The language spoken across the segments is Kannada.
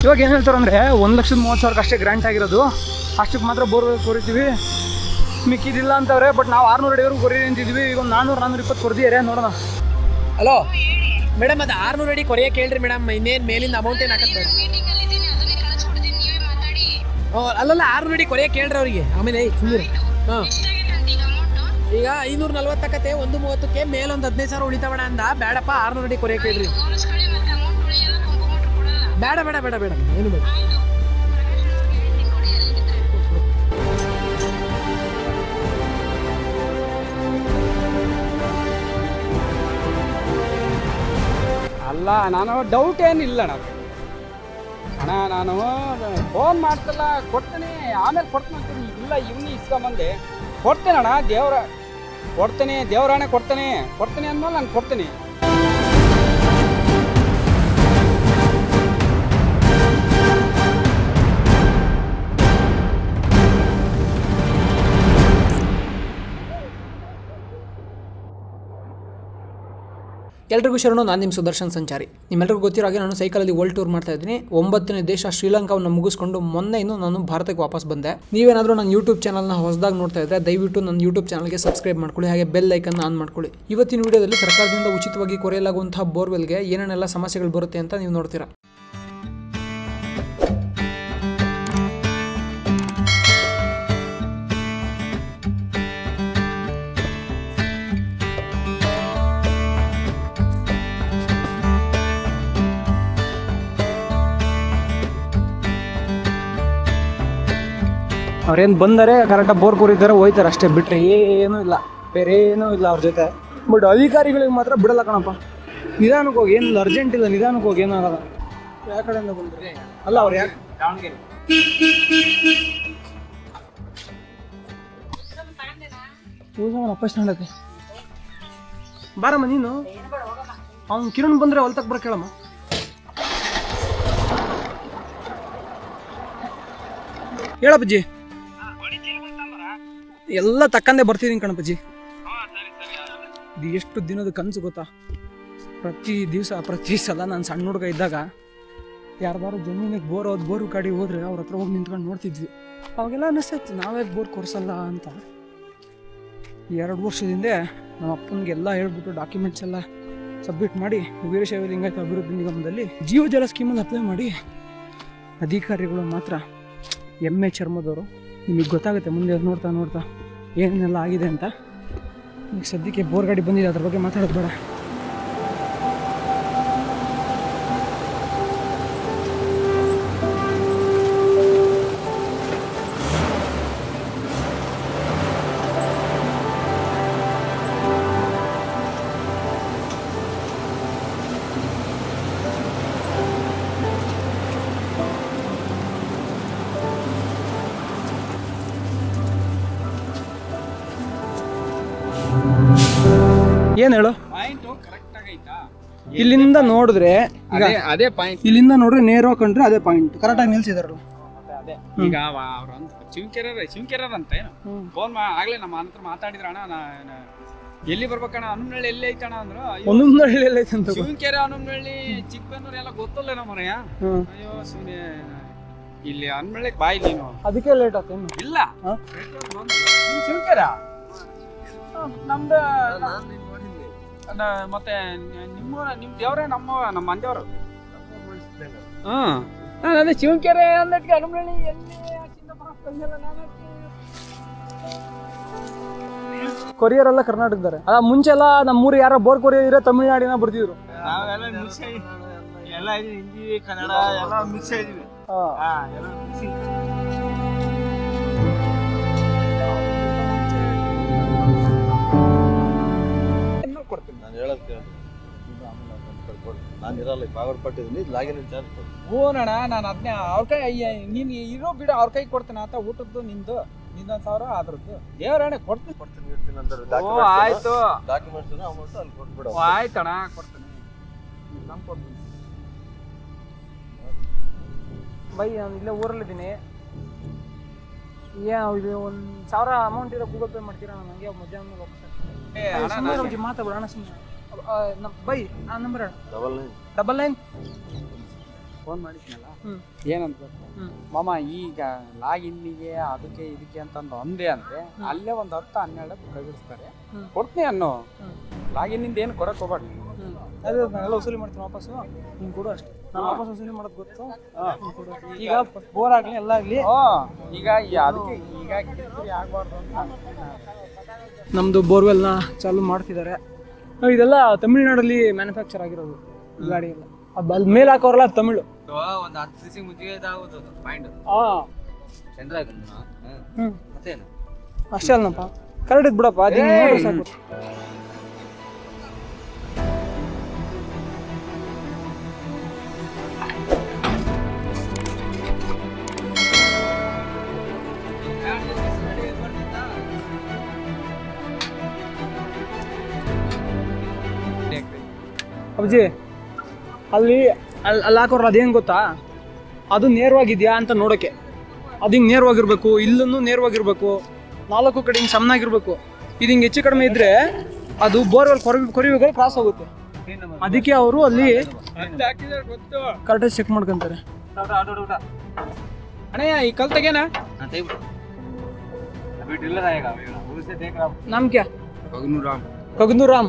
ಇವಾಗ ಏನು ಹೇಳ್ತಾರೆ ಅಂದರೆ 1,30,000 ಅಷ್ಟೇ ಗ್ರಾಂಟ್ ಆಗಿರೋದು, ಅಷ್ಟಕ್ಕೆ ಮಾತ್ರ ಬೋರ್ವೆಲ್ ಕೊರಿತೀವಿ, ಮಿಕ್ಕಿದಿಲ್ಲ ಅಂತವ್ರೆ. ಬಟ್ ನಾವು 600 ಅಡಿವರೆಗೂ ಕೊರಿ ಅಂತಿದ್ವಿ. ಈಗ ಒಂದು 400-420 ಕೊರ್ದಿದ್ದಾರೆ, ನೋಡೋಣ. ಹಲೋ ಮೇಡಮ್, ಅದು 600 ಅಡಿ ಕೊರಿಯಕ್ಕೆ ಹೇಳ್ರಿ ಮೇಡಮ್. ಇನ್ನೇನು ಮೇಲಿಂದ ಅಮೌಂಟ್ ಏನು ಹಾಕತ್ತೆ ಮೇಡಮ್? ಅಲ್ಲಲ್ಲ 600 ಅಡಿ ಕೊರಿಯಕ್ಕೆ ಹೇಳ್ರಿ ಅವ್ರಿಗೆ. ಆಮೇಲೆ ಹಾಂ, ಈಗ 540 ತಕ್ಕತೆ 130ಕ್ಕೆ ಮೇಲೊಂದು 15,000 ಉಳಿತಾವಣ ಅಂದ. ಬೇಡಪ್ಪ 600 ಅಡಿ ಕೊರಿಯಕ್ಕೆ ಹೇಳ್ರಿ. ಬೇಡ ಬೇಡ ಬೇಡ ಬೇಡ ಏನು ಬೇಡ. ಅಲ್ಲ, ನಾನು ಡೌಟ್ ಏನಿಲ್ಲ ಅಣ್ಣ. ನಾನು ಫೋನ್ ಮಾಡ್ತಲ್ಲ, ಕೊಡ್ತೇನೆ, ಆಮೇಲೆ ಕೊಡ್ತೀನಿ ಅಂತೀನಿ. ಇಲ್ಲ ಇವನಿ ಇಸ್ಕೊಂಬಂದೆ ಕೊಡ್ತೇನೆ ಅಣ್ಣ. ದೇವರಾಣೆ ಕೊಡ್ತೇನೆ ಅಂದ್ಮೇಲೆ ನಾನು ಕೊಡ್ತೀನಿ. ಎಲ್ರಿಗೂ ಶರಣು. ನಾನು ನಿಮ್ಮ ಸುದರ್ಶನ್ ಸಂಚಾರಿ. ನಿಮ್ಮೆಲ್ಲರಿಗೂ ಗೊತ್ತಿರೋ ಹಾಗೆ ನಾನು ಸೈಕಲಲ್ಲಿ ವರ್ಲ್ಡ್ ಟೂರ್ ಮಾಡ್ತಾ ಇದ್ದೀನಿ. 9ನೇ ದೇಶ ಶ್ರೀಲಂಕಾವನ್ನು ಮುಗಿಸ್ಕೊಂಡು ಮೊನ್ನೆ ನಾನು ಭಾರತಕ್ಕೆ ವಾಪಸ್ ಬಂದೆ. ನೀವೇನಾದರೂ ನನ್ನ ಯೂಟ್ಯೂಬ್ ಚಾನಲ್ನ ಹೊಸದಾಗಿ ನೋಡ್ತಾ ಇದ್ದರೆ ದಯವಿಟ್ಟು ನನ್ನ ಯೂಟ್ಯೂಬ್ ಚಾನಲ್ಗೆ ಸಬ್ಸ್ಕ್ರೈಬ್ ಮಾಡ್ಕೊಳ್ಳಿ, ಹಾಗೆ ಬೆಲ್ ಐಕನ್ನ ಆನ್ ಮಾಡ್ಕೊಳ್ಳಿ. ಇವತ್ತಿನ ವಿಡಿಯೋದಲ್ಲಿ ಸರ್ಕಾರದಿಂದ ಉಚಿತವಾಗಿ ಕೊರೆಯಲಾಗುವಂತಹ ಬೋರ್ವೆಲ್ಗೆ ಏನೇನೆಲ್ಲ ಸಮಸ್ಯೆಗಳು ಬರುತ್ತೆ ಅಂತ ನೀವು ನೋಡ್ತೀರಾ. ಅವ್ರೇನು ಬಂದರೆ ಕರೆಕ್ಟಾಗಿ ಬೋರ್ ಕೊರಿತಾರೆ, ಹೋಯ್ತಾರೆ ಅಷ್ಟೇ, ಬಿಟ್ಟರೆ ಏನೂ ಇಲ್ಲ, ಬೇರೆ ಏನೂ ಇಲ್ಲ ಅವ್ರ ಜೊತೆ. ಬಟ್ ಅಧಿಕಾರಿಗಳಿಗೆ ಮಾತ್ರ ಬಿಡಲ್ಲ ಕಣಪ್ಪ. ನಿಧಾನಕ್ಕೆ ಹೋಗಿ, ಏನಿಲ್ಲ ಅರ್ಜೆಂಟ್ ಇಲ್ಲ, ನಿಧಾನಕ್ಕೆ ಹೋಗಿ, ಏನಾಗಲ್ಲ. ಯಾವ ಕಡೆಯಿಂದ ಬಂದರೆ ಅಲ್ಲ ಅವ್ರು ಯಾಕೆ ದಾವಣಗೆರೆ ಅಪ್ಪ ಸ್ಟ್ಯಾಂಡಕ್ಕೆ ಬಾರಮ್ಮ ನೀನು. ಅವ್ನು ಕಿರಣ್ ಬಂದರೆ ಹೊಲ್ತಕ್ಕೆ ಬರ ಕೇಳಮ್ಮ. ಹೇಳಪ್ಪಜ್ಜಿ, ಎಲ್ಲ ತಕ್ಕಂದೇ ಬರ್ತಿದ್ದೀನಿ ಕಣಪ್ಪಜ್ಜಿ. ಇದು ಎಷ್ಟು ದಿನದ ಕನಸು ಗೊತ್ತಾ? ಪ್ರತಿ ಸಲ ನಾನು ಸಣ್ಣ ಹುಡುಗ ಇದ್ದಾಗ ಯಾರ್ದಾರು ಜಮೀನಿಗೆ ಬೋರು ಗಾಡಿ ಹೋದ್ರೆ ಅವ್ರ ಹತ್ರ ಹೋಗಿ ನಿಂತ್ಕೊಂಡು ನೋಡ್ತಿದ್ವಿ. ಅವಾಗೆಲ್ಲ ಅನ್ನಿಸ್ತಾಯಿತ್ತು ನಾವೇ ಬೋರ್ ಕೊರ್ಸಲ್ಲ ಅಂತ. 2 ವರ್ಷದಿಂದ ನಮ್ಮ ಅಪ್ಪನಿಗೆಲ್ಲ ಹೇಳ್ಬಿಟ್ಟು ಡಾಕ್ಯುಮೆಂಟ್ಸ್ ಎಲ್ಲ ಸಬ್ಮಿಟ್ ಮಾಡಿ ವೀರಶೈವ ಲಿಂಗಾಯತ ಅಭಿವೃದ್ಧಿ ನಿಗಮದಲ್ಲಿ ಜೀವಜಲ ಸ್ಕೀಮಲ್ಲಿ ಅಪ್ಲೈ ಮಾಡಿ, ಅಧಿಕಾರಿಗಳು ಮಾತ್ರ ಎಮ್ಮೆ ಚರ್ಮದವರು. ನಿಮಗೆ ಗೊತ್ತಾಗುತ್ತೆ ಮುಂದೆ ನೋಡ್ತಾ ಏನೇನೆಲ್ಲ ಆಗಿದೆ ಅಂತ. ಈಗ ಸದ್ಯಕ್ಕೆ ಬೋರ್ ಗಾಡಿ ಬಂದಿದೆ, ಅದ್ರ ಬಗ್ಗೆ ಮಾತಾಡೋದು ಬೇಡ. ಏನು ಹೇಳು, ಇಲ್ಲಿಂದ ನೋಡಿದ್ರೆ ಅದೇ ಪಾಯಿಂಟ್. ಇಲ್ಲಿಂದ ನೋಡ್ರೆ ನೇರ ಕಂಡ್ರೆ ಅದೇ ಪಾಯಿಂಟ್ ಕರೆಕ್ಟಾಗಿ ನಿಲ್ಸಿದಾರಲ್ಲ. ಈಗ ಅವ್ರ ಶಿವಕೆರರ್ ಅಂತ ಏನು ಫೋನ್ ಆಗ್ಲೇ ನಮ್ಮ ಹತ್ರ ಮಾತಾಡಿದ್ರ ಅಣ್ಣ, ಎಲ್ಲಿ ಬರ್ಬೇಕಣ್ಣ, ಹನುಮನಹಳ್ಳಿ ಎಲ್ಲಿ ಐತಣ್ಣ ಅಂದ್ರು. ಹನುಮನಹಳ್ಳಿ ಐತಂತ. ಶಿವಕೆರೆ, ಹನುಮನಹಳ್ಳಿ, ಚಿಕ್ಕಬೆನ್ನೂರು ಎಲ್ಲ ಗೊತ್ತಲ್ಲ ನಮ್ಮನೆಯ. ಅಯ್ಯೋ ಸುಮ್ಮನೆ ಇಲ್ಲಿ ಹನುಮನಹಳ್ಳಿ ಬಾಯಿ ನೀನು, ಅದಕ್ಕೆ ಲೇಟ್ ಆತೇನು? ಇಲ್ಲ ಶಿವಕೆರ ನಮ್ದು ಮತ್ತೆ ನಿಮ್ ದೇವ್ರೆ ನಮ್ಮ ಮಂದೇವ್ರು. ಅದೇ ಶಿವಕೆರೆ ಅಂದಕ್ಕೆ ಹನುಮನಹಳ್ಳಿ ಎಲ್ಲಿ ಕೊರಿಯರ್ ಎಲ್ಲ ಕರ್ನಾಟಕದಾರೆ. ಅದ ಮುಂಚೆ ಎಲ್ಲ ನಮ್ಮೂರು ಯಾರೋ ಬೋರ್ ಕೊರಿಯರ್ ಇರೋ ತಮಿಳ್ನಾಡಿನ ಬರ್ತಿದ್ರು. ಎಲ್ಲ ಹಿಂದಿ ಕನ್ನಡ ಎಲ್ಲ ಮಿಕ್ಸ್ ಆಗಿದ್ವಿ. ನಾನು ಹೇಳೋದು ಕೇಳಿ, ನಾನು ಇರಲ್ಲ, ಬಾಗಲಕೋಟೆ ಲಾಗಿನ್ ಚಾರ್ಜ್ ಕೊಡು. ಓನಣ್ಣ, ನಾನು ಅದನ್ನೇ ಅವ್ರ ಕೈ, ನೀನು ಇರೋ ಬಿಡು, ಅವ್ರ ಕೈ ಕೊಡ್ತೇನೆ ಆತ. ಊಟದ್ದು ನಿಂದು 1,000 ಅದ್ರದ್ದು ದೇವರಾಣೆ ಕೊಡ್ತೀನಿ ಇರ್ತೀನಿ. ಆಯ್ತು, ಡಾಕ್ಯುಮೆಂಟ್ಸ್ ಅಮೌಂಟ್ ಅಲ್ಲಿ ಕೊಟ್ಬಿಡು. ಆಯ್ತಣ್ಣ, ಕೊಡ್ತೀನಿ. ನಮ್ಗೆ ಕೊಡ್ತೀನಿ ಬೈ. ನಾನು ಇಲ್ಲೇ ಊರಲ್ಲಿದ್ದೀನಿ. ಇದು 1,000 ಅಮೌಂಟ್ ಇರೋ ಗೂಗಲ್ ಪೇ ಮಾಡ್ತೀರಾ? ನನಗೆ ಮಧ್ಯಾಹ್ನ ಮಾತಾಡೋಣ ಸುಮ್ಮನೆ. ಬೈ ಆ ನಂಬರ್ 99 ಫೋನ್ ಮಾಡಿದ್ನಲ್ಲ ಹ್ಮ್. ಏನಂತ ಗೊತ್ತಾ? ಮಾಮ ಈಗ ಲಾಗಿನ್ನಿಗೆ ಅದಕ್ಕೆ ಇದಕ್ಕೆ ಅಂತಂದು ಒಂದೇ ಅಂದ್ರೆ ಅಲ್ಲೇ ಒಂದು 10-12 ಕೈ ಬಿಡಿಸ್ತಾರೆ. ಕೊಡ್ತೀನಿ ಅನ್ನೋ ಲಾಗಿನ್ನಿಂದ ಏನು ಕೊಡಕ್ ಹೋಗ್ಬೇಡಿ. ಅದೇ ನಾನೆಲ್ಲ ವಸೂಲಿ ಮಾಡ್ತೀನಿ ವಾಪಸ್ಸು, ನೀನು ಕೊಡು ಅಷ್ಟೇ. ನಾನು ವಾಪಸ್ ವಸೂಲಿ ಮಾಡೋದು ಗೊತ್ತು. ಈಗ ಬೋರ್ ಆಗಲಿ ಎಲ್ಲ ಆಗಲಿ, ಈಗ ಅದಕ್ಕೆ ಈಗ ಕಿರಿಕಿರಿ ಆಗ್ಬಾರ್ದು ಅಂತ ನಮ್ಮದು ಬೋರ್ವೆಲ್ನ ಚಾಲೂ ಮಾಡ್ತಿದ್ದಾರೆ. ಇದೆಲ್ಲ ತಮಿಳ್ನಾಡಲ್ಲಿ ಮ್ಯಾನುಫ್ಯಾಕ್ಚರ್ ಆಗಿರೋದು ಈ ಗಾಡಿ ಎಲ್ಲ. ಅದು ಅಲ್ಲಿ ಮೇಲೆ ಹಾಕೋರಲ್ಲ ಅದು ತಮಿಳು. ಒಂದು 10 ಸಿಸಿ ಮುಂಚೆಗೆ ಇದಾಗೋದು ಪಾಯಿಂಟ್ ಸೆಂಟ್ರ್ ಹ್ಞೂ ಅಷ್ಟೇ ಅಲ್ಲನಪ್ಪ, ಕರೆಕ್ಟ್ ಇದ್ ಬಿಡಪ್ಪ, ಅದು ನೋಡ್ರೆ ಸಾಕು. ಅಜ್ಜಿ ಅಲ್ಲಿ ಹಾಕೋರಲ್ಲ ಅದೇನು ಗೊತ್ತಾ, ಅದು ನೇರವಾಗಿದೆಯಾ ಅಂತ ನೋಡೋಕ್ಕೆ. ಅದು ಹಿಂಗೆ ನೇರವಾಗಿರ್ಬೇಕು, ಇಲ್ಲೂ ನೇರವಾಗಿರ್ಬೇಕು, 4 ಕಡೆ ಹಿಂಗೆ ಸಮನಾಗಿರ್ಬೇಕು. ಇದು ಹಿಂಗೆ ಹೆಚ್ಚು ಕಡಿಮೆ ಇದ್ರೆ ಅದು ಬೋರ್ವೆಲ್ ಕೊರಿಬೇಕಾದ್ರೆ ಕ್ರಾಸ್ ಹೋಗುತ್ತೆ. ಅದಕ್ಕೆ ಅವರು ಅಲ್ಲಿ ಕರೆಕ್ಟಾಗಿ ಚೆಕ್ ಮಾಡ್ಕೊಂತಾರೆ. ಅಣ್ಣಯ್ಯ ಈ ಕಲ್ ತೆಗೇನಾ? नाम क्या? कगनूर राम.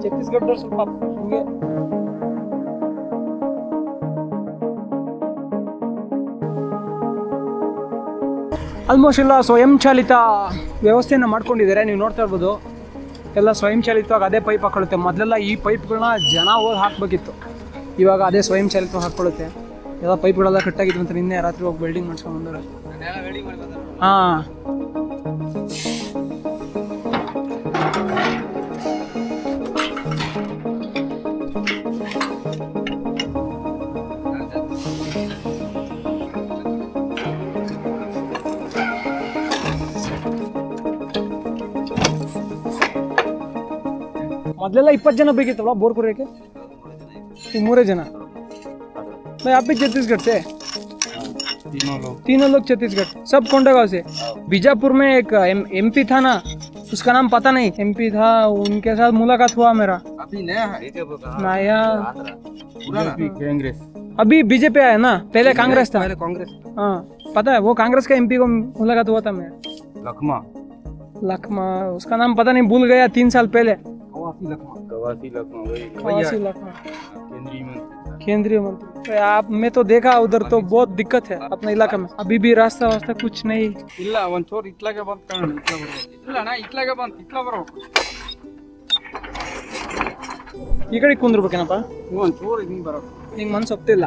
ಛತ್ತೀಸ್ಗಢ ಸ್ವಲ್ಪ ಹಿಂಗೆ ಆಲ್ಮೋಸ್ಟ್ ಎಲ್ಲ ಸ್ವಯಂ ಚಾಲಿತ ವ್ಯವಸ್ಥೆಯನ್ನು ಮಾಡ್ಕೊಂಡಿದ್ದಾರೆ. ನೀವು ನೋಡ್ತಾ ಇರ್ಬೋದು, ಎಲ್ಲ ಸ್ವಯಂ ಚಾಲಿತವಾಗಿ ಅದೇ ಪೈಪ್ ಹಾಕೊಳ್ಳುತ್ತೆ. ಮೊದಲೆಲ್ಲ ಈ ಪೈಪ್ಗಳನ್ನ ಜನ ಹೋಗಿ ಹಾಕಬೇಕಿತ್ತು, ಇವಾಗ ಅದೇ ಸ್ವಯಂ ಚಾಲಿತವಾಗಿ ಹಾಕ್ಕೊಳ್ಳುತ್ತೆ. ಎಲ್ಲ ಪೈಪ್ಗಳೆಲ್ಲ ಕಟ್ಟಾಗಿದ್ವು ಅಂತ ನಿನ್ನೆ ರಾತ್ರಿ ಹೋಗಿ ವೆಲ್ಡಿಂಗ್ ಮಾಡ್ಸ್ಕೊಂಡು ಬಂದವ್ರೆ. ಹಾಂ, ಮೊದಲೆಲ್ಲ 20 जन ಬೇಕಿತ್ತಲ್ವಾ ಬೋರ್ ಕೊರೆಯೋಕ್ಕೆ, ಈಗ 3 जन. मैं आप भी छत्तीसगढ़ से, तीनों लोग छत्तीसगढ़, सब कोंडागांव से. बीजापुर में एक एमपी था ना, उसका नाम पता नहीं, एमपी था, उनके साथ मुलाकात हुआ मेरा. अभी नया नया कांग्रेस अभी बीजेपी आया ना, पहले कांग्रेस था. कांग्रेस हाँ पता है, वो कांग्रेस का एमपी को मुलाकात हुआ था मैं. लखमा उसका नाम पता नहीं, भूल गया. 3 साल पहले. कवासी लखमा केंद्रीय मंत्री. आप मैं तो देखा उधर तो बहुत दिक्कत है अपने इलाका में. अभी भी रास्ता वास्ता कुछ नहीं. ಇಲ್ಲ ಒಂಚೂರು ಇತ್ಲಾಗೆ ಬಂತು ಕಾಣ. ಇಲ್ಲ ಅಣ್ಣ ಇತ್ಲಾಗೆ ಬಂತು, ಇತ್ಲ ಬರಬೇಕು. ಈ ಕಡೆ ಕುಂದ್ರಬೇಕೇನಪ್ಪ, ಒಂಚೂರು ಹಿಂಗೆ ಬರಬೇಕು. ನಿಂಗೆ ಮನ್ಸು ಒಪ್ತಿಲ್ಲ?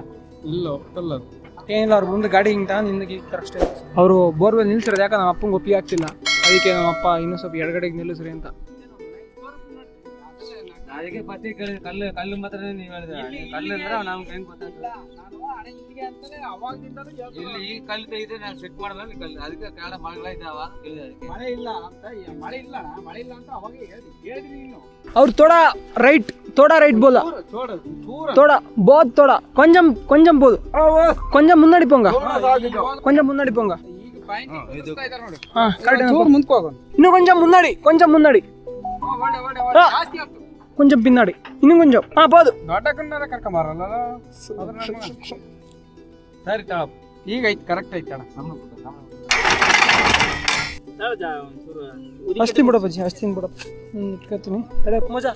ಇಲ್ಲ ಒಪ್ಪಲ್ಲ ಅದು. ಏನಿಲ್ಲ, ಅವ್ರ ಮುಂದೆ ಗಾಡಿ ಹಿಂಗೆ ತಗೊಂಡು ಹಿಂದೆ ಅಷ್ಟೇ. ಅವರು ಬೋರ್ವೆಲ್ ನಿಲ್ಸಿರೋದು ಯಾಕೆ ನಮ್ಮ ಅಪ್ಪಂಗೆ ಒಪ್ಪಿಗೆ ಆಗ್ತಿಲ್ಲ, ಅದಕ್ಕೆ ನಮ್ಮ ಅಪ್ಪ ಇನ್ನೂ ಸ್ವಲ್ಪ ಎಡಗಡೆಗೆ ನಿಲ್ಲಿಸ್ರಿ ಅಂತ. ಅದಕ್ಕೆ ಪತಿ ಕಲ್ಲು ಮಾತ್ರ ನೀವು ಹೇಳಿದ್ರೆ ಕಲ್ಲು ಅಂದ್ರೆ ನಮ್ಗೆ ಹೆಂಗ್ ಗೊತ್ತಾಗ್ತದೆ? ಇಲ್ಲಿ ಈ ಕಲ್ಲು ತೆಗೆದ್ರೆ ನಾನು ಸೆಟ್ ಮಾಡಲ್ಲ ಕಲ್ಲು, ಅದಕ್ಕೆ ಕಾಡ ಮಳೆಗಳ ಇದ್ದಾವ ಮಳೆ ಇಲ್ಲ ಅಂತ, ಮಳೆ ಇಲ್ಲ ಮಳೆ ಇಲ್ಲ ಅಂತ ಅವಾಗ ಹೇಳಿದ್ರಿ ನೀನು. ಅವ್ರು ಥೋड़ा ரைட் போல, थोड़ा बहुत थोड़ा, கொஞ்சம் போதும், கொஞ்சம் முன்னாடி போங்க, கொஞ்சம் முன்னாடி போங்க. ಈಗ ಪಾಯಿಂಟ್ ನೋಡಿ. ಹಾ ಕರೆಕ್ಟ್. ಮುಂದಕ್ಕೆ ಹೋಗೋಣ. இன்னும் கொஞ்சம் முன்னாடி, கொஞ்சம் முன்னாடி, ಜಾಸ್ತಿ ಆಗ್ತದೆ. கொஞ்சம் பின்னாடி, இன்னும் கொஞ்சம். போதும். ದೊಡ್ಡ ಕಣ್ಣಾರ ಕರ್ಕೊಂಬಾರಲ್ಲ. ಸರಿ ತಳ, ಈಗ ಐತಿ, ಕರೆಕ್ಟ್ ಐತಿ ಅಣ್ಣ. ಅಷ್ಟೇ ಬಿಡಪ್ಪ, ಅಷ್ಟೇನು ಬಿಡಪ್ಪ. ಇಟ್ಕೊತೀನಿ ತಡೆ ಮಜಾ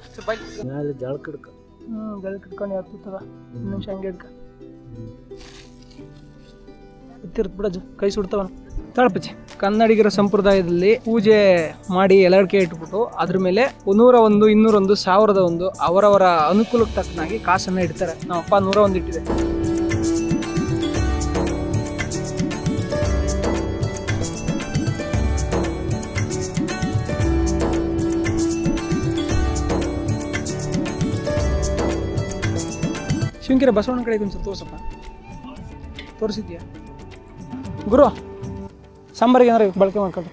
ಜಳ ಕಿಡ್ಕೊಂಡು ಯಾವ್ದು ನಿಮಿಷ ಹಂಗೆ ಹಿಡ್ಕ ಗೊತ್ತಿರ್ತ ಬಿಡಜ್ಜ, ಕೈ ಸುಡ್ತವ ತಳಪಚ್ಚಿ. ಕನ್ನಡಿಗರ ಸಂಪ್ರದಾಯದಲ್ಲಿ ಪೂಜೆ ಮಾಡಿ ಎಲಡಿಕೆ ಇಟ್ಬಿಟ್ಟು ಅದ್ರ ಮೇಲೆ 101, 201, 1001 ಅವರವರ ಅನುಕೂಲಕ್ಕೆ ತಕ್ಕನಾಗಿ ಕಾಸನ್ನ ಇಡ್ತಾರೆ. ನಮ್ಮಪ್ಪ 101 ಇಟ್ಟಿದೆ. ಶಿವಕೆರೆ ಬಸವಣ್ಣ ಕಡೆ ಒಂದು ತೋರ್ಸಪ್ಪ, ತೋರಿಸಿದ್ಯಾ ಗುರು? ಸಾಂಬಾರಿಗೆ ಏನಾರು ಬಳಕೆ ಮಾಡ್ಕೊಂಡು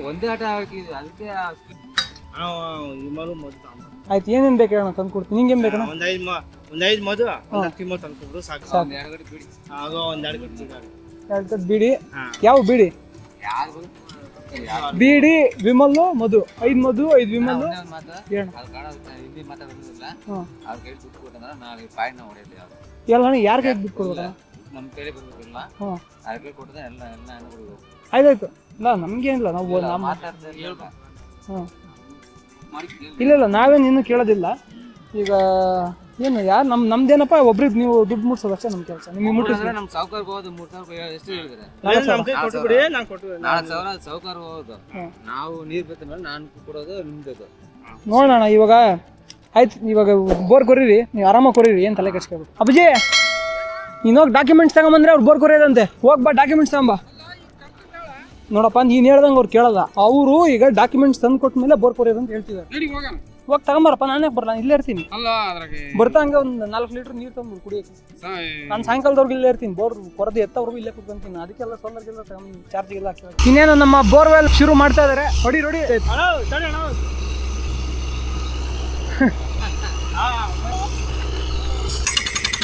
ಒಂದೇ ಆಟ ಹಾಕಿದ್ವಿ ಅದಕ್ಕೆ. ಆಯ್ತು, ಏನೇನು ಬೇಕು ಹೇಳೋಣ ತಂದು ಕೊಡ್ತೀನಿ. ನಿಂಗೇನು ಬೇಕಣ್ಣ? ಒಂದೈದು ಮಧು ತಂದ್ಕೊಬ್ರು ಸಾಕು. 2 ಕಟ್ ಬೀಡಿ. ಯಾವ ಬೀಡಿ? ಬೀಡಿ ವಿಮಲ್ ಮಧು 5 ಮಧು 5 ವಿಮಲ್ ಹಿಂದಿ ಮಾತಾಡೋದಿಲ್ಲ ಅವ್ರ ಕೈ ದುಡ್ಡು ಕೊಟ್ಟಂದ್ರೆ ನಾವು ಪಾಯಿಂಟ್ ಹೊಡೆಯಲಿ ಎಲ್ಲ ಯಾರ ಕೈಗೆ ದುಡ್ಡು ಕೊಡ್ಬೋದಾ ನಮ್ಮ ಕೈಲಿ ಬರ್ಬೇಕಿಲ್ಲ ಅವ್ರ ಕೈ ಕೊಟ್ಟರೆ ಎಲ್ಲ ಕೊಡ್ಬೇಕು ಆಯ್ತಾಯ್ತು ಇಲ್ಲ ನಮ್ಗೇನಿಲ್ಲ ನಾವು ಮಾತಾಡ್ತಾ ಇಲ್ಲ ನಾವೇನು ಇನ್ನೂ ಕೇಳೋದಿಲ್ಲ ಈಗ ಏನು ಯಾರು ನಮ್ದೇನಪ್ಪ ಒಬ್ರಿಗೆ ನೀವು ದುಡ್ಡು ಮುಟ್ಸೋದು ಅಷ್ಟೇ ನಮ್ಮ ಕೆಲಸ ನಿಮಗೆ ಮುಟ್ಟಿದ್ರೆ ನಮ್ಮ ಸಾವುಕಾರ ಹೋಗೋದು 3,000 ಎಷ್ಟು ಹೇಳಿದ್ರೆ 4,000 ಸಾವುಕಾರ ಹೋಗೋದು ನಾವು ನೀರು ಬೇಕ ಮೇಲೆ ನಾನು ಕೊಡೋದು ನಿಮ್ದು ನೋಡೋಣ ಇವಾಗ ಆಯ್ತು ಇವಾಗ ಬೋರ್ ಕೊರಿರಿ ನೀವು ಆರಾಮಾಗಿ ಕೊರಿರಿ ಏನು ತಲೆ ಕೆಡ್ಸ್ಕೊಬೇಕು ಅಪ್ಪಾಜಿ ನೀನು ಹೋಗಿ ಡಾಕ್ಯುಮೆಂಟ್ಸ್ ತಗೊಂಬಂದ್ರೆ ಅವ್ರು ಬೋರ್ ಕೊರಿಯೋದಂತೆ ಹೋಗ್ಬಾ ಡಾಕ್ಯುಮೆಂಟ್ಸ್ ತಗೊಂಬ ನೋಡಪ್ಪ ನೀನು ಹೇಳ್ದಂಗೆ ಅವ್ರು ಕೇಳಲ್ಲ ಅವರು ಈಗ ಡಾಕ್ಯುಮೆಂಟ್ಸ್ ತಂದು ಕೊಟ್ಟ ಮೇಲೆ ಬೋರ್ ಕೊರಿಯೋದು ಅಂತ ಹೇಳ್ತಿದ್ದಾರೆ ಹೋಗಿ ತಗೊಂಬಾರಪ್ಪ ನಾನೇ ಬರಲ್ಲ ಇಲ್ಲೇ ಇರ್ತೀನಿ ಬರ್ತಾ ಹಂಗೆ ಒಂದು 4 ಲೀಟ್ರ್ ನೀರು ತಂದು ಕುಡಿಯೋಕೆ ನಾನು ಸಾಯಂಕಾಲದವ್ರಿಗೆ ಇಲ್ಲೇ ಇರ್ತೀನಿ ಬೋರ್ ಕೊರದಿ ಎತ್ತವ್ರಿಗೂ ಇಲ್ಲೇ ಕುತ್ಕೊಂತೀನಿ ಅದಕ್ಕೆಲ್ಲ ಸೋಲಾರ್ಗೆಲ್ಲ ಚಾರ್ಜಿಗೆಲ್ಲ ಹಾಕ್ತಾರೆ ಇನ್ನೇನು ನಮ್ಮ ಬೋರ್ವೆಲ್ ಶುರು ಮಾಡ್ತಾ ಇದ್ದಾರೆ ಹೊಡಿ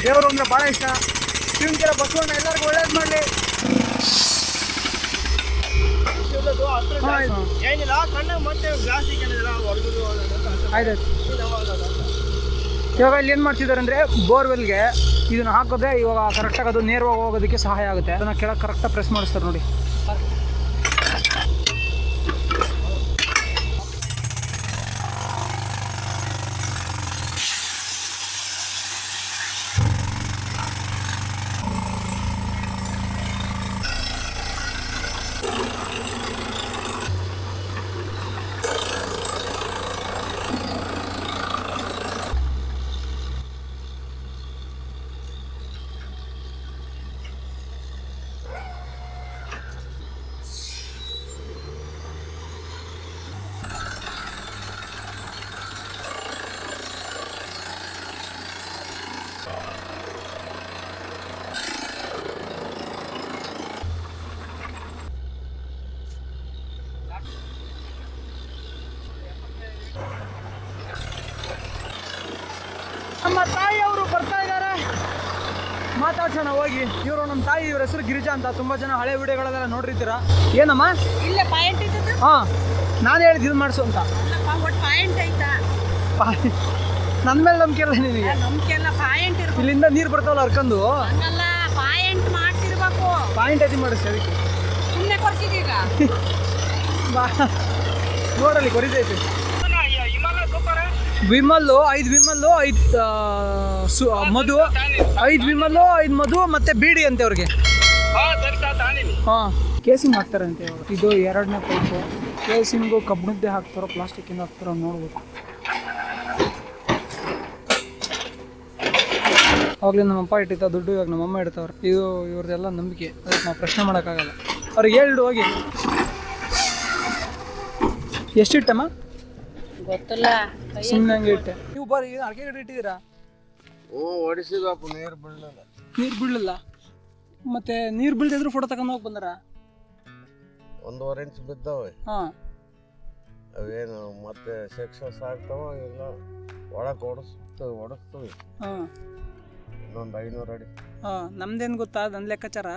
ದೇವರು ಅಂದ್ರೆ ಭಾಳ ಇಷ್ಟ ಶಿವನ್ಕೆರೆ ಬಸವಣ್ಣ ಎಲ್ಲರಿಗೂ ಒಳ್ಳೇದು ಮಾಡಲಿ ಏನಿಲ್ಲ ಕಣ್ಣಾಗ ಮತ್ತೆ ಜಾಸ್ತಿ ಆಯ್ತಾಯ್ತು ಇವಾಗ ಇಲ್ಲಿ ಏನು ಮಾಡ್ತಿದ್ದಾರೆ ಅಂದರೆ ಬೋರ್ವೆಲ್ಗೆ ಇದನ್ನು ಹಾಕಿದ್ರೆ ಇವಾಗ ಕರೆಕ್ಟಾಗಿ ಅದು ನೇರವಾಗಿ ಹೋಗೋದಕ್ಕೆ ಸಹಾಯ ಆಗುತ್ತೆ ಅದನ್ನು ಕೆಳಗೆ ಕರೆಕ್ಟಾಗಿ ಪ್ರೆಸ್ ಮಾಡಿಸ್ತಾರೆ ನೋಡಿ ನಮ್ಮ ತಾಯಿ ಅವರು ಬರ್ತಾ ಇದ್ದಾರೆ ಮಾತಾಡ್ಸೋಣ ಹೋಗಿ ಇವರು ನಮ್ಮ ತಾಯಿ ಇವ್ರ ಹೆಸರು ಗಿರಿಜಾ ಅಂತ ತುಂಬಾ ಜನ ಹಳೆ ವಿಡಿಯೋಗಳೆಲ್ಲ ನೋಡಿರ್ತೀರಾ ಏನಮ್ಮ ಹಾಂ ನಾನು ಹೇಳಿದ್ದು ಇದು ಮಾಡಿಸು ಅಂತ ನನ್ನ ಮೇಲೆ ನಂಬಿಕೆ ಇಲ್ಲ ನಿನಗೆ ಇಲ್ಲಿಂದ ನೀರು ಬರ್ತಾವಲ್ಲ ಹರ್ಕೊಂಡು ಪಾಯಿಂಟ್ ಐತಿ ಮಾಡಿಸಿ ಅದಕ್ಕೆ ನೋಡಲ್ಲಿ ಕೊರಿದೈತಿ ವಿಮಲ್ಲು 5 ವಿಮಲ್ಲು 5 ಮಧು 5 ವಿಮಲ್ಲು 5 ಮಧು ಮತ್ತೆ ಬೀಡಿ ಅಂತೆ ಅವ್ರಿಗೆ ಹಾಂ ಕೇಸಿಂಗ್ ಹಾಕ್ತಾರಂತೆ ಇವಾಗ ಇದು 2ನೇ ಪೈಪು ಕೇಸಿಂಗು ಕಬ್ಬಿಣದ್ದೇ ಹಾಕ್ತಾರೋ ಪ್ಲಾಸ್ಟಿಕ್ಕಿಂದ ಹಾಕ್ತಾರೋ ನೋಡ್ಬೇಕು ಅವಾಗಲೇ ನಮ್ಮಪ್ಪ ಇಟ್ಟಿದ್ದ ದುಡ್ಡು ಇವಾಗ ನಮ್ಮಮ್ಮ ಇಡ್ತಾವ್ರೆ ಇದು ಇವ್ರದ್ದೆಲ್ಲ ನಂಬಿಕೆ ಅದಕ್ಕೆ ನಾವು ಪ್ರಶ್ನೆ ಮಾಡೋಕ್ಕಾಗಲ್ಲ ಅವ್ರಿಗೆ ಹೇಳಿಡು ಹೋಗಿ ಎಷ್ಟಿಟ್ಟಮ್ಮ ಗೊತ್ತಿಲ್ಲ ಸುಮ್ಮನೆ ಹಂಗೆ ಇಟ್ಟೆ ನೀವು ಬರ್ರಿ ಅಡಿಕೆ ಗಿಡ ಇಟ್ಟಿದ್ದೀರಾ ಓಡಿಸಿದಪ್ಪ ನೀರು ಬೀಳಲಿಲ್ಲ ಮತ್ತೆ ನೀರು ಬೀಳ್ದಿದ್ರು ಫೋಟೋ ತಗೊಂಡು ಹೋಗಿ ಬಂದಾರ 1.5 ಇಂಚ್ ಬಿದ್ದಾವೆ ಹಾಂ ಅವೇನು ಮತ್ತೆ ಸಕ್ಸಸ್ ಆಗ್ತಾವ ಇಲ್ಲ ಒಳಗೆ ಓಡಿಸ್ತವೆ ಹಾಂ ಇನ್ನೊಂದು 500 ಅಡಿ ಹಾಂ ನಮ್ದೇನು ಗೊತ್ತಾ ನನ್ನ ಲೆಕ್ಕಾಚಾರ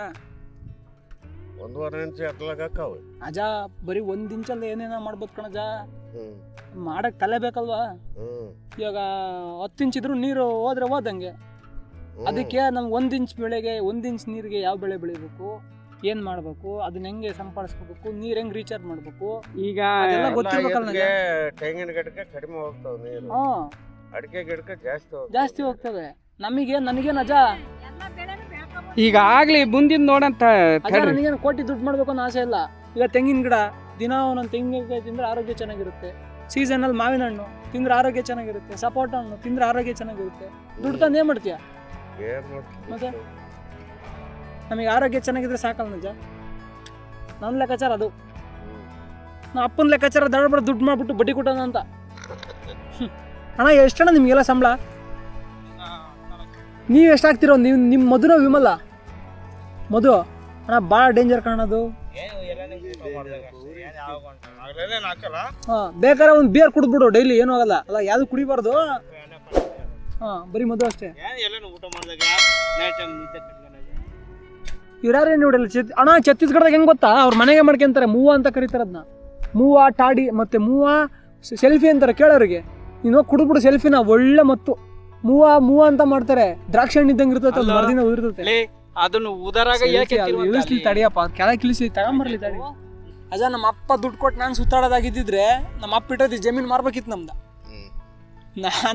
1.5 ಇಂಚ್ ಎತ್ತಲಾಗ ಹಾಕಾವೆ ಅಜ ಬರೀ 1 ಇಂಚಲ್ಲಿ ಏನೇನೋ ಮಾಡ್ಬೋದು ಕಣಜ ಮಾಡಕ್ಕೆ ತಲೆ ಬೇಕಲ್ವಾ ಇವಾಗ 10 ಇಂಚ್ ಇದ್ರು ನೀರು ಹೋದ್ರೆ ಹೋದಂಗೆ ಅದಕ್ಕೆ ನಮ್ಗೆ 1 ಇಂಚ್ ಬೆಳೆಗೆ 1 ಇಂಚ್ ನೀರಿಗೆ ಯಾವ ಬೆಳೆ ಬೆಳಿಬೇಕು ಏನ್ ಮಾಡ್ಬೇಕು ಅದನ್ನ ಹೆಂಗೆ ಸಂಪಾದಿಸ್ಕೋಬೇಕು ನೀರ್ ಹೆಂಗ್ ರೀಚಾರ್ಜ್ ಮಾಡ್ಬೇಕು ಈಗ ಗೊತ್ತಿರ್ಬೇಕಲ್ಲ ತೆಂಗಿನ ಗಿಡಕ್ಕೆ ಕಡಿಮೆ ಹೋಗ್ತಾವ ನೀರು ಅಡಿಕೆ ಗಿಡಕ್ಕೆ ಜಾಸ್ತಿ ಹೋಗ್ತವೆ ನನಗೆ ನಜ ಈಗ ಆಗ್ಲಿ ಮುಂದಿನ ನೋಡಂತ ನನಗೇನು ಕೋಟಿ ದುಡ್ಡು ಮಾಡ್ಬೇಕು ಅನ್ನೋ ಆಸೆ ಇಲ್ಲ ಈಗ ತೆಂಗಿನ ಗಿಡ ದಿನ ಒಂದೊಂದು ತೆಂಗಿನಕಾಯಿ ತಿಂದ್ರೆ ಆರೋಗ್ಯ ಚೆನ್ನಾಗಿರುತ್ತೆ ಸೀಸನಲ್ಲಿ ಮಾವಿನ ಹಣ್ಣು ತಿಂದ್ರೆ ಆರೋಗ್ಯ ಚೆನ್ನಾಗಿರುತ್ತೆ ಸಪೋಟ ಹಣ್ಣು ತಿಂದ್ರೆ ಆರೋಗ್ಯ ಚೆನ್ನಾಗಿರುತ್ತೆ ದುಡ್ಡು ತಂದು ಏನ್ ಮಾಡ್ತೀಯ ಮತ್ತೆ ನಮಗೆ ಆರೋಗ್ಯ ಚೆನ್ನಾಗಿದ್ರೆ ಸಾಕಲ್ಲ ನಿಜ ನನ್ನ ಲೆಕ್ಕಾಚಾರ ಅದು ನಾ ಅಪ್ಪನ ಲೆಕ್ಕಾಚಾರ ದಡಬಡ ದುಡ್ಡು ಮಾಡ್ಬಿಟ್ಟು ಬಡ್ಡಿ ಕೊಟ್ಟೋಣ ಅಂತ ಅಣ್ಣ ಎಷ್ಟಣ್ಣ ನಿಮಗೆಲ್ಲ ಸಂಬಳ ನೀವು ಎಷ್ಟಾಗ್ತಿರೋ ನೀವು ನಿಮ್ಮ ಮಧುನ ವಿಮಲ ಮಧು ಅಣ್ಣ ಭಾಳ ಡೇಂಜರ್ ಕಾಣೋದು ಹಾಂ ಬೇಕಾದ್ರೆ ಒಂದು ಬಿಯರ್ ಕುಡಿದ್ಬಿಡು ಡೈಲಿ ಏನೂ ಆಗಲ್ಲ ಅಲ್ಲ ಯಾವುದು ಕುಡಿಬಾರ್ದು ಹಾಂ ಬರೀ ಮಧು ಅಷ್ಟೇ ಇವ್ರ್ಯಾರೇ ನೋಡಿಲ್ಲ ಅಣ್ಣ ಛತ್ತೀಸ್ಗಢದಾಗ ಹೆಂಗೆ ಗೊತ್ತಾ ಅವ್ರ ಮನೆಗೆ ಮಾಡ್ಕೊಂತಾರೆ ಮೂವ ಅಂತ ಕರೀತಾರೆ ಅದನ್ನ. ಮೂವ ಟಾಡಿ ಮತ್ತು ಮೂವ ಸೆಲ್ಫಿ ಅಂತಾರೆ ಕೇಳೋರಿಗೆ. ನೀನು ಕುಡಿದ್ಬಿಡು ಸೆಲ್ಫಿನ ಒಳ್ಳೆ ಮತ್ತು ಮೂವ ಅಂತ ಮಾಡ್ತಾರೆ. ದ್ರಾಕ್ಷಿ ಹಣ್ಣು ಇದ್ದಂಗೆ ಇರ್ತೈತೆ, ಅದು ಮರದಿನ ಉದಿರ್ತೈತೆ. ಅದನ್ನು ಉದರಾಗ ಇಳಿಸ್ಲಿ ತಡಿಯಪ್ಪ, ಕೆಳಗೆ ಇಳಿಸಿ ತಗೊಂಬರ್ಲಿ ತಡಿ. ಅಜ ನಮ್ಮ ಅಪ್ಪ ದುಡ್ಡು ಕೊಟ್ಟು ನಾನು ಸುತ್ತಾಡೋದಾಗಿದ್ದಿದ್ರೆ ನಮ್ಮ ಅಪ್ಪ ಇಟ್ಟೈತಿ ಜಮೀನು ಮಾರ್ಬೇಕಿತ್ತು ನಮ್ದು.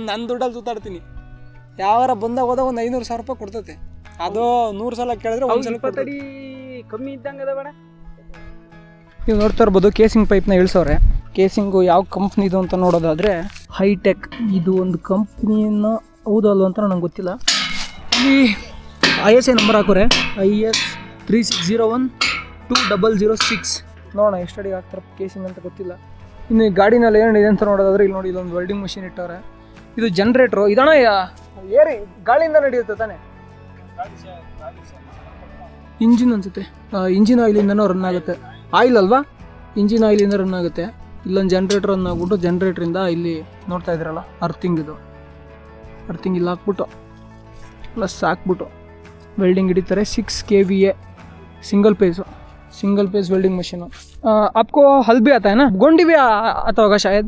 ನನ್ನ ದುಡ್ಡಲ್ಲಿ ಸುತ್ತಾಡ್ತೀನಿ. ಯಾವಾರ ಬಂದಾಗ ಹೋದಾಗ ಒಂದು 500,000 ರೂಪಾಯಿ ಕೊಡ್ತೈತೆ. ಅದು 100 ಸಲ ಕೇಳಿದ್ರೆ ಒಂದ್ಸಲ ತಡಿ ಕಮ್ಮಿ ಇದ್ದಂಗೆ ಅದ ಬೇಡ. ನೀವು ನೋಡ್ತಾ ಇರ್ಬೋದು ಕೇಸಿಂಗ್ ಪೈಪ್ನ ಇಳಿಸೋರೆ. ಕೇಸಿಂಗು ಯಾವ ಕಂಪ್ನಿದು ಅಂತ ನೋಡೋದಾದರೆ ಹೈಟೆಕ್. ಇದು ಒಂದು ಕಂಪ್ನಿಯನ್ನು ಹೌದು ಅಲ್ವ ಅಂತ ನಂಗೆ ಗೊತ್ತಿಲ್ಲ. ಇಲ್ಲಿ ISI ನಂಬರ್ ಹಾಕೋರೆ, IS 3601-2006. ನೋಡೋಣ ಎಷ್ಟು ಅಡಿಗೆ ಹಾಕ್ತಾರೆ ಕೇಸಿಂಗ್ ಅಂತ ಗೊತ್ತಿಲ್ಲ. ಇನ್ನು ಈ ಗಾಡಿನಲ್ಲಿ ಏನಿದೆ ಅಂತ ನೋಡೋದಾದ್ರೆ ಇಲ್ಲಿ ನೋಡಿ, ಇಲ್ಲೊಂದು ವೆಲ್ಡಿಂಗ್ ಮಷಿನ್ ಇಟ್ಟವ್ರೆ. ಇದು ಜನ್ರೇಟ್ರು. ಇದನ್ನ ಏರಿ ಗಾಳಿಯಿಂದ ನಡೆಯುತ್ತೆ ತಾನೆ. ಇಂಜಿನ್ ಅನ್ಸುತ್ತೆ, ಇಂಜಿನ್ ಆಯಿಲಿಂದನೂ ರನ್ ಆಗುತ್ತೆ. ಆಯಿಲ್ ಅಲ್ವಾ, ಇಂಜಿನ್ ಆಯಿಲಿಂದ ರನ್ ಆಗುತ್ತೆ. ಇಲ್ಲೊಂದು ಜನ್ರೇಟರ್ ರನ್ ಆಗ್ಬಿಟ್ಟು ಜನ್ರೇಟ್ರಿಂದ ಇಲ್ಲಿ ನೋಡ್ತಾ ಇದ್ದೀರಲ್ಲ ಅರ್ಥಿಂಗ್, ಇದು ಅರ್ಥಿಂಗ್ ಇಲ್ಲಿ ಹಾಕ್ಬಿಟ್ಟು ಪ್ಲಸ್ ಹಾಕ್ಬಿಟ್ಟು ವೆಲ್ಡಿಂಗ್ ಹಿಡಿತಾರೆ. 6 kVA single phase welding machine. आपको हल भी आता है ना? गोंडी भी आता होगा शायद,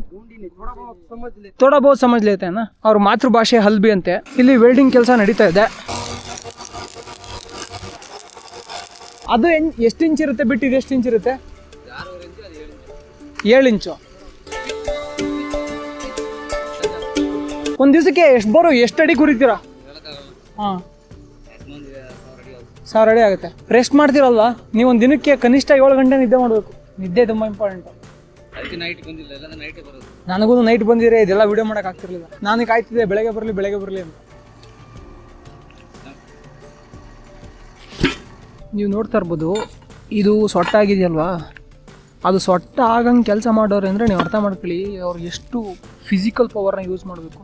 थोड़ा बहुत समझ लेते हैं ना. और मातृभाषೆ हल भी अंते. ಇಲ್ಲಿ ವೆಲ್ಡಿಂಗ್ ಕೆಲಸ ನಡೀತಾ ಇದೆ. ಅದು ಎಷ್ಟು ಇಂಚ್ ಇರುತ್ತೆ ಬಿಟ್ಟು ಇದು ಎಷ್ಟು ಇಂಚ್ ಇರುತ್ತೆ? 7 ಇಂಚು. ಒಂದು ದಿವಸಕ್ಕೆ ಎಷ್ಟು ಅಡಿ ಕುರಿತೀರಾ? ಹಾಂ, 1000 ಅಡಿ ಆಗುತ್ತೆ. ರೆಸ್ಟ್ ಮಾಡ್ತೀರಲ್ವಾ ನೀವು? ಒಂದು ದಿನಕ್ಕೆ ಕನಿಷ್ಠ 7 ಗಂಟೆ ನಿದ್ದೆ ಮಾಡಬೇಕು. ನಿದ್ದೆ ತುಂಬ ಇಂಪಾರ್ಟೆಂಟ್. ನನಗೂ ನೈಟ್ ಬಂದಿದ್ರೆ ಇದೆಲ್ಲ ವಿಡಿಯೋ ಮಾಡೋಕೆ ಆಗ್ತಿರ್ಲಿಲ್ಲ. ನಾನು ಕಾಯ್ತಿದ್ದೆ ಬೆಳಗ್ಗೆ ಬರಲಿ ಅಂತ. ನೀವು ನೋಡ್ತಾ ಇರ್ಬೋದು, ಇದು ಸೊಟ್ಟ ಆಗಿದೆಯಲ್ವಾ, ಅದು ಸೊಟ್ಟ ಆಗಂಗೆ ಕೆಲಸ ಮಾಡೋರು ಅಂದರೆ ನೀವು ಅರ್ಥ ಮಾಡ್ಕೊಳ್ಳಿ ಅವ್ರು ಎಷ್ಟು ಫಿಸಿಕಲ್ ಪವರ್ನ ಯೂಸ್ ಮಾಡಬೇಕು.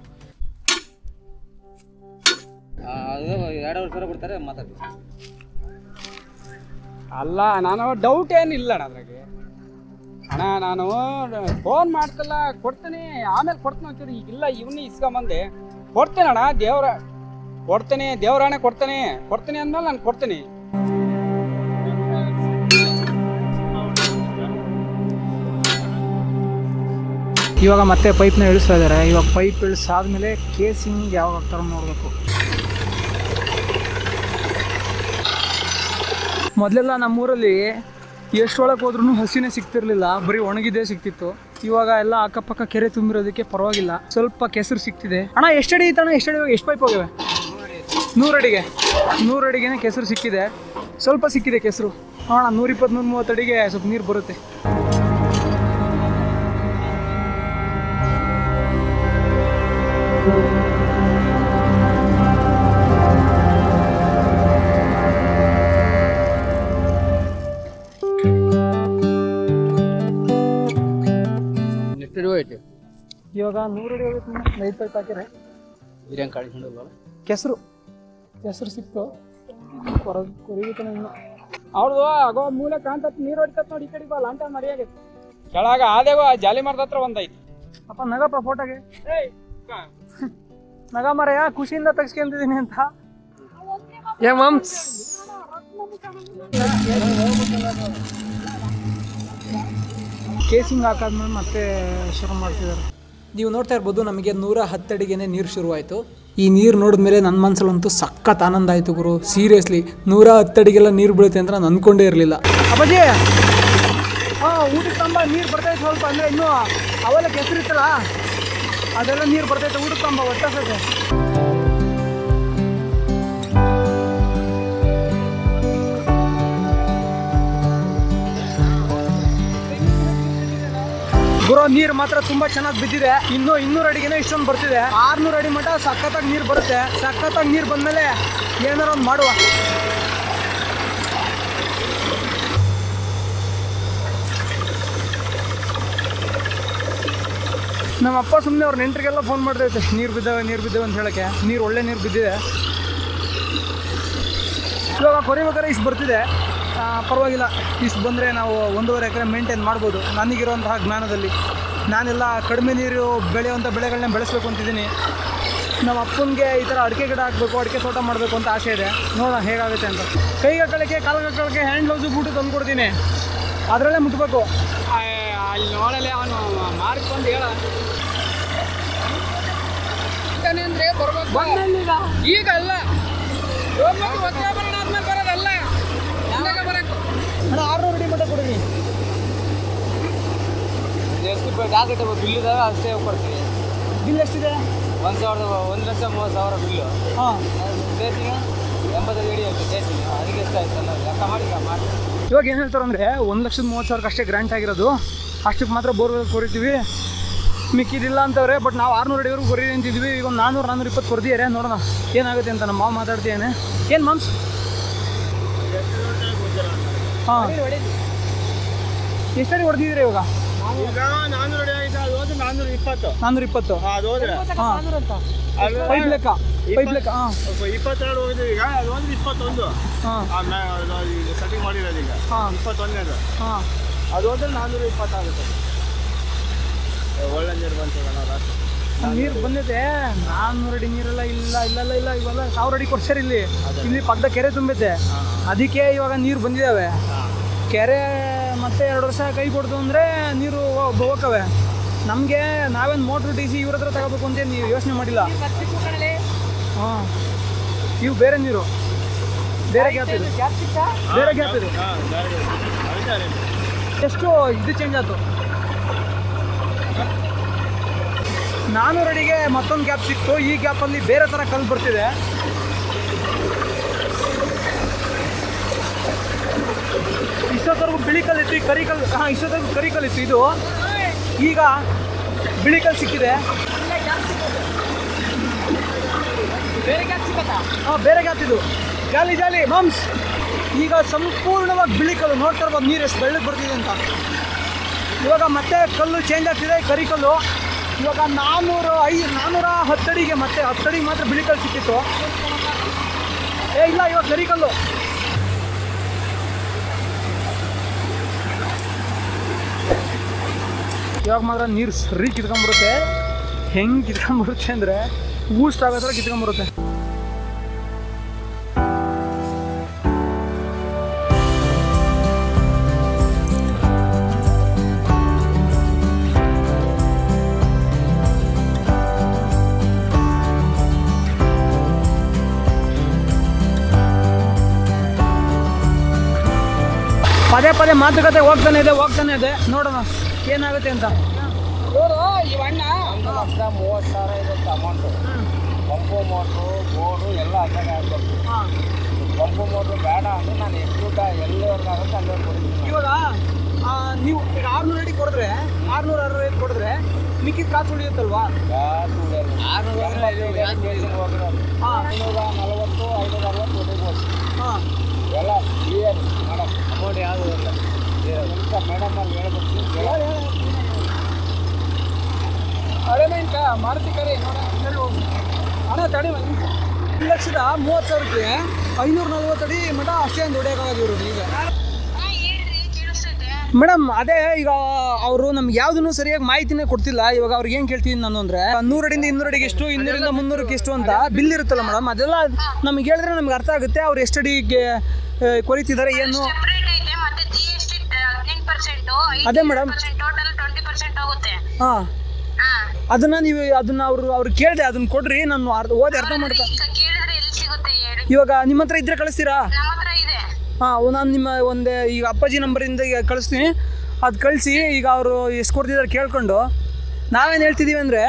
ಅಲ್ಲ, ನಾನು ಡೌಟ್ ಏನಿಲ್ಲ ಅದ್ರಾಗೆ. ಅಣ್ಣ ನಾನು ಫೋನ್ ಮಾಡ್ತಲ್ಲ ಕೊಡ್ತೀನಿ, ಆಮೇಲೆ ಕೊಡ್ತೀನಿ ಅಂತೀರಿ. ಈಗಿಲ್ಲ, ಇವನ್ನೇ ಇಸ್ಕೊಂಬಂದೆ ಕೊಡ್ತೇನೆ ಅಣ್ಣ. ದೇವರಾಣೆ ಕೊಡ್ತೇನೆ ಅಂದ್ಮೇಲೆ ನಾನು ಕೊಡ್ತೀನಿ. ಇವಾಗ ಮತ್ತೆ ಪೈಪ್ನ ಇಳಿಸ್ತಾ ಇದ್ದಾರೆ. ಇವಾಗ ಪೈಪ್ ಇಳಿಸಾದ್ಮೇಲೆ ಕೇಸಿಂಗ್ ಯಾವಾಗ ಆಗ್ತಾರ ನೋಡಬೇಕು. ಮೊದಲೆಲ್ಲ ನಮ್ಮೂರಲ್ಲಿ ಎಷ್ಟೊಳಗೆ ಹೋದ್ರೂ ಹಸಿನೇ ಸಿಗ್ತಿರ್ಲಿಲ್ಲ, ಬರೀ ಒಣಗಿದ್ದೇ ಸಿಗ್ತಿತ್ತು. ಇವಾಗ ಎಲ್ಲ ಅಕ್ಕಪಕ್ಕ ಕೆರೆ ತುಂಬಿರೋದಕ್ಕೆ ಪರವಾಗಿಲ್ಲ, ಸ್ವಲ್ಪ ಕೆಸರು ಸಿಗ್ತಿದೆ. ಅಣ್ಣ ಎಷ್ಟು ಅಡಿ ಐತಣ್ಣ? ಎಷ್ಟು ಪೈಪ್ ಹೋಗಿವೆ? 100 ಅಡಿಗೆನೇ ಕೆಸರು ಸಿಕ್ಕಿದೆ. ಸ್ವಲ್ಪ ಸಿಕ್ಕಿದೆ ಕೆಸರು. ಅಣ್ಣ 120-130 ಅಡಿಗೆ ಸ್ವಲ್ಪ ನೀರು ಬರುತ್ತೆ. ಇವಾಗ 100 ಅಡಿ ಹೋಗುತ್ತೆ. 5 ಪೈಪ್ ಹಾಕಿದ್ರೆ ಬಿರಿಯಾನಿ ಕಾಳಿಸ್ಕೊಂಡಲ್ಲ ಕೆಸರು ಸಿಕ್ತು. ಕೊರಿಗಿತಾನೆ ಇನ್ನು. ಅವ್ರದ್ದು ಆಗೋ ಮೂಲೆ ಕಾಣ್ತತ್, ನೀರು ಹೊಡಿತತ್ ನೋಡಿ. ಈ ಕಡೆ ಬಾ, ಲಾಂಟ ಮರಿಯಾಗೈತೆ. ಕೆಳಗ ಆದೇಗೋ ಜಾಲಿ ಮರದ ಹತ್ರ ಒಂದೈತಿ. ಅಪ್ಪ ನಗಪ್ಪ ಫೋಟೋಗೆ. ನಗ ಮರೆಯ ಖುಷಿಯಿಂದ ತೆಗ್ಸ್ಕೊಂಡಿದ್ದೀನಿ ಅಂತ. ಕೇಸಿಂಗ್ ಹಾಕಾದ್ಮೇಲೆ ಮತ್ತೆ ಶುರು ಮಾಡ್ತಿದ್ದಾರೆ. ನೀವು ನೋಡ್ತಾ ಇರ್ಬೋದು, ನಮಗೆ 110 ಅಡಿಗೆನೇ ನೀರು ಶುರುವಾಯಿತು. ಈ ನೀರು ನೋಡಿದ್ಮೇಲೆ ನನ್ನ ಮನಸ್ಸಲ್ಲಂತೂ ಸಖತ್ ಆನಂದ ಆಯಿತು ಗುರು. ಸೀರಿಯಸ್ಲಿ 110 ಅಡಿಗೆಲ್ಲ ನೀರು ಬೀಳುತ್ತೆ ಅಂತ ನಾನು ಅಂದ್ಕೊಂಡೇ ಇರಲಿಲ್ಲ. ಅಪ್ಪಾಜಿ ಊಟಕ್ಕೆ ತಂಬ ನೀರು ಬರ್ತೈತೆ ಸ್ವಲ್ಪ. ಅಂದರೆ ಇನ್ನೂ ಅವೆಲ್ಲ ಕೆಸರಿತ್ತಲ್ಲ, ಅದೆಲ್ಲ ನೀರು ಬರ್ತೈತೆ. ಊಟಕ್ಕೆ ತಂಬ ಒಟ್ಟಾಸಕ್ಕೆ. ಗುರು ನೀರು ಮಾತ್ರ ತುಂಬ ಚೆನ್ನಾಗಿ ಬಿದ್ದಿದೆ. ಇನ್ನೂ 200 ಅಡಿಗೆನೇ ಇಷ್ಟೊಂದು ಬರ್ತಿದೆ. 600 ಅಡಿ ಮಟ್ಟ ಸಖತ್ತಾಗಿ ನೀರು ಬರುತ್ತೆ. ಸಖತ್ತಾಗಿ ನೀರು ಬಂದಮೇಲೆ ಏನಾರ ಒಂದು ಮಾಡುವ. ನಮ್ಮ ಅಪ್ಪ ಸುಮ್ಮನೆ ಅವ್ರ ನೆಂಟರಿಗೆಲ್ಲ ಫೋನ್ ಮಾಡ್ತೈತೆ, ನೀರು ಬಿದ್ದೇವೆ ಅಂತ ಹೇಳೋಕ್ಕೆ. ನೀರು ಒಳ್ಳೆ ನೀರು ಬಿದ್ದಿದೆ. ಇವಾಗ ಕೊರಿಬೇಕಾದ್ರೆ ಇಷ್ಟು ಬರ್ತಿದೆ, ಪರವಾಗಿಲ್ಲ. ಇಷ್ಟು ಬಂದರೆ ನಾವು 1.5 ಎಕರೆ ಮೇಂಟೈನ್ ಮಾಡ್ಬೋದು. ನನಗಿರೋಂತಹ ಜ್ಞಾನದಲ್ಲಿ ನಾನೆಲ್ಲ ಕಡಿಮೆ ನೀರು ಬೆಳೆಯುವಂಥ ಬೆಳೆಗಳನ್ನ ಬೆಳೆಸಬೇಕು ಅಂತಿದ್ದೀನಿ. ನಮ್ಮ ಅಪ್ಪನಿಗೆ ಈ ಥರ ಅಡಿಕೆ ಗಿಡ ಹಾಕಬೇಕು, ಅಡಿಕೆ ತೋಟ ಮಾಡಬೇಕು ಅಂತ ಆಸೆ ಇದೆ. ನೋಡೋಣ ಹೇಗಾಗುತ್ತೆ ಅಂತ. ಕೈಗೆ ಹಾಕೊಳ್ಳೋಕ್ಕೆ, ಕಾಲಿಗೆ ಹಾಕೊಳ್ಳೋಕ್ಕೆ ಹ್ಯಾಂಡ್ ಗ್ಲೌಸು ಬೂಟು ತಂದು ಕೊಡ್ತೀನಿ, ಅದರಲ್ಲೇ ಮುಟ್ಬೇಕು. ಅಲ್ಲಿ ನೋಡಲೆ ಅವನು ಮಾರ್ಕೊಂಡು ಹೇಳ ಅಂದರೆ ಬರ್ಬೇಕು. ಈಗ ಅಲ್ಲ, ಆದ್ಮೇಲೆ ಬರೋದಲ್ಲ, ಬರಬೇಕು. ಅಣ್ಣ 600 ಅಡಿ ಮಟ್ಟ ಕೊಡಿ. ಎಷ್ಟು ಜಾಕೆಟ್ ಬಿಲ್ ಇದಾವೆ ಅಷ್ಟೇ ಕೊಡ್ತೀವಿ. ಬಿಲ್ ಎಷ್ಟಿದೆ? 1,30,000 ಬಿಲ್ಲು. ಹಾಂ, ದೇಶಿಗೆ 85 ಅಡಿ ಆಯ್ತು ದೇಶಿಗೆ. ಅದಕ್ಕೆ ಎಷ್ಟು ಆಯ್ತು ಅಲ್ಲ, ಲೆಕ್ಕ ಮಾಡಿ ಮಾಡಿ. ಇವಾಗ ಏನು ಹೇಳ್ತಾರೆ ಅಂದರೆ 1,30,000 ಅಷ್ಟೇ ಗ್ರಾಂಟ್ ಆಗಿರೋದು, ಅಷ್ಟಕ್ಕೆ ಮಾತ್ರ ಬೋರ್ವೆಲ್ ಕೊರಿತೀವಿ, ಮಿಕ್ಕಿದಿಲ್ಲ ಅಂತವ್ರೆ. ಬಟ್ ನಾವು 600 ಅಡಿವರೆಗೂ ಕೊರಿ ಅಂತಿದ್ವಿ. ಈಗ 400-420 ಕೊರ್ದಿದ್ದಾರೆ. ನೋಡೋಣ ಏನಾಗುತ್ತೆ ಅಂತ. ನಮ್ಮ ಮಾವು ಮಾತಾಡ್ತೀಯೇನೆ. ಏನು ಮಾಮ್ಸ್? ಹಾಂ, ಎಷ್ಟಡಿ ಹೊಡೆದಿದ್ದೀರಿ ಇವಾಗ? 400 ಅಡಿ ಆಯ್ತು, ಅದು ಹೋದ್ರೆ 420. 420. ಅದು ಹೋದ್ರೆ ಪೈಪ್ ಲೆಕ್ಕ. ಹಾಂ, 22 ಹೋಗಿದೆ ಈಗ, ಅದು ಹೋದ್ರೆ 21. ಹಾಂ, ಸೆಟ್ಟಿಂಗ್ ಮಾಡಿರೋದು ಈಗ. ಹಾಂ, 21. ಹಾಂ, ಅದು ಹೋದ್ರೆ 420 ಆಗುತ್ತೆ. ಒಳ್ಳೆ ನೀರು ಬಂತು ರಾತ್ರಿ. ನೀರು ಬಂದಿದೆ. 400 ಅಡಿ ನೀರೆಲ್ಲ ಇಲ್ಲ. ಇವೆಲ್ಲ 1000 ಅಡಿ ಕೊಡ್ಸಾರೆ. ಇಲ್ಲಿ ಪಕ್ಕದ ಕೆರೆ ತುಂಬೈತೆ, ಅದಕ್ಕೆ ಇವಾಗ ನೀರು ಬಂದಿದ್ದಾವೆ. ಕೆರೆ ಮತ್ತೆ 2 ವರ್ಷ ಕೈ ಕೊಡ್ತು ಅಂದರೆ ನೀರು ಹೋಗವೆ. ನಮಗೆ ನಾವೇನು ಮೋಟ್ರು ಡಿ ಸಿ ಇವ್ರ ಹತ್ರ ತಗೋಬೇಕು ಅಂತ ನೀವು ಯೋಚನೆ ಮಾಡಿಲ್ಲ. ಹಾಂ, ಇವು ಬೇರೆ ನೀರು, ಬೇರೆ ಗ್ಯಾಪ್ ಇದು, ಬೇರೆ ಗ್ಯಾಪ್ ಇದು. ಎಷ್ಟು ಇದು ಚೇಂಜ್ ಆಯ್ತು. 400 ಅಡಿಗೆ ಮತ್ತೊಂದು ಗ್ಯಾಪ್ ಸಿಕ್ತು. ಈ ಗ್ಯಾಪಲ್ಲಿ ಬೇರೆ ಥರ ಕಲ್ಲು ಬರ್ತಿದೆ. ಇಷ್ಟೊತ್ತವರೆಗೂ ಬಿಳಿ ಕಲ್ಲಿತ್ತು, ಈ ಕರಿ ಕಲ್ಲು. ಹಾಂ, ಇಷ್ಟೊತ್ತವರೆಗೂ ಕರಿ ಕಲ್ಲಿತ್ತು. ಇದು ಈಗ ಬಿಳಿ ಕಲ್ಲು ಸಿಕ್ಕಿದೆ. ಬೇರೆ ಗ್ಯಾಪ್ ಸಿಕ್ಕತ್ತಾ? ಹಾಂ, ಬೇರೆ ಗ್ಯಾಪ್ ಇದು. ಜಾಲಿ ಮಾಮ್ಸ್. ಈಗ ಸಂಪೂರ್ಣವಾಗಿ ಬಿಳಿ ಕಲ್ಲು. ನೋಡ್ತಾ ಇರ್ಬೋದು ನೀರು ಎಷ್ಟು ಬೆಳ್ಳಗೆ ಬರ್ತಿದೆ ಅಂತ. ಇವಾಗ ಮತ್ತೆ ಕಲ್ಲು ಚೇಂಜ್ ಆಗ್ತಿದೆ, ಕರಿ ಕಲ್ಲು. ಇವಾಗ 410 ಅಡಿಗೆ ಮತ್ತೆ 10 ಅಡಿಗೆ ಮಾತ್ರ ಬಿಳಿ ಕಲ್ಲು ಸಿಕ್ಕಿತ್ತು. ಇಲ್ಲ, ಇವಾಗ ಕರಿ ಕಲ್ಲು. ಇವಾಗ ಮಾತ್ರ ನೀರು ಸರಿ ಕಿತ್ಕೊಂಡ್ಬರುತ್ತೆ. ಹೆಂಗೆ ಕಿತ್ಕೊಂಡ್ಬರುತ್ತೆ ಅಂದರೆ ಬೂಸ್ಟ್ ಆಗೋ ಥರ ಕಿತ್ಕೊಂಡ್ಬರುತ್ತೆ. ಪದೇ ಮಾತುಕತೆ ಹೋಗ್ತಾನೆ ಇದೆ. ನೋಡೋಣ ಏನಾಗುತ್ತೆ ಅಂತ. ನೋಡು, ಇವಣ್ಣ 1,30,000 ಇರುತ್ತೆ ಅಮೌಂಟು. ಪಂಪು ಮೋಟ್ರು, ಬೋರ್ಡು ಎಲ್ಲ ಅದ್ರಾಗ ಹಾಕ್ಬೇಕು. ಪಂಪು ಮೋಟ್ರು ಬೇಡ ಅಂದರೆ ನಾನು ಎಷ್ಟು ದುಡ್ಡು ಎಲ್ಲಿವರೆಗಾಗುತ್ತೆ ಅಲ್ಲೇ ಕೊಡ್ತೀನಿ. ಇವಾಗ ನೀವು ಈಗ 600 ಅಡಿ ಕೊಡಿದ್ರೆ 660 ಕೊಡಿದ್ರೆ ಮಿಕ್ಕಿದ ಕಾಸು ಉಳಿಯುತ್ತಲ್ವಾ? ಕಾಸು ಉಳಿಯೋದು 540, 560 ಹೊಡಿಬೋದು. ಹಾಂ, ಎಲ್ಲ ಕ್ಲಿಯರ್ ಮಾಡೋದು. ಅಮೌಂಟ್ ಯಾವುದೂ ಇಲ್ಲ. ಎಂತ ಮೇಡಮ್ ಅಲ್ಲಿ ಹೇಳ್ಬೇಕು. ಹಳೆ ಮೆಂಕ ಮಾರುತಿ ಕರೆ ಅಣ್ಣ ತಡಿ. 1,30,000ಕ್ಕೆ 540 ಅಡಿ ಮಠ ಅಷ್ಟೇ ಒಂದು ಹೊಡೆಯೋಕ್ಕಾಗೋದು ಇವರು. ಈಗ ಮೇಡಮ್ ಅದೇ ಈಗ ಅವರು ನಮ್ಗೆ ಯಾವುದನ್ನು ಸರಿಯಾಗಿ ಮಾಹಿತಿನೇ ಕೊಡ್ತಿಲ್ಲ. ಇವಾಗ ಅವ್ರಿಗೆ ಏನು ಕೇಳ್ತೀನಿ ನಾನು ಅಂದರೆ 100 ಅಡಿಯಿಂದ 200 ಅಡಿಗೆ ಎಷ್ಟು, 200ರಿಂದ 300ಕ್ಕೆ ಎಷ್ಟು ಅಂತ ಬಿಲ್ ಇರುತ್ತಲ್ಲ ಮೇಡಮ್. ಅದೆಲ್ಲ ನಮ್ಗೆ ಹೇಳಿದ್ರೆ ನಮ್ಗೆ ಅರ್ಥ ಆಗುತ್ತೆ. ಅವ್ರು ಎಷ್ಟು ಅಡಿಗೆ ಕೊರಿತಿದ್ದಾರೆ ಏನು. ಅದೇ ಮೇಡಮ್. ಹಾಂ, ಅದನ್ನ ಅವ್ರು ಕೇಳಿದೆ, ಅದನ್ನ ಕೊಡ್ರಿ, ನಾನು ಓದಿ ಅರ್ಥ ಮಾಡ್ಕೊ. ಇವಾಗ ನಿಮ್ಮ ಹತ್ರ ಇದ್ರೆ ಕಳಿಸ್ತೀರಾ? ಹಾಂ, ನಾನು ನಿಮ್ಮ ಈಗ ಅಪ್ಪಾಜಿ ನಂಬರಿಂದ ಈಗ ಕಳಿಸ್ತೀನಿ. ಅದು ಕಳಿಸಿ. ಈಗ ಅವರು ಎಷ್ಟು ಕೊಡ್ತಿದ್ದಾರೆ ಕೇಳ್ಕೊಂಡು ನಾವೇನು ಹೇಳ್ತಿದ್ದೀವಿ ಅಂದರೆ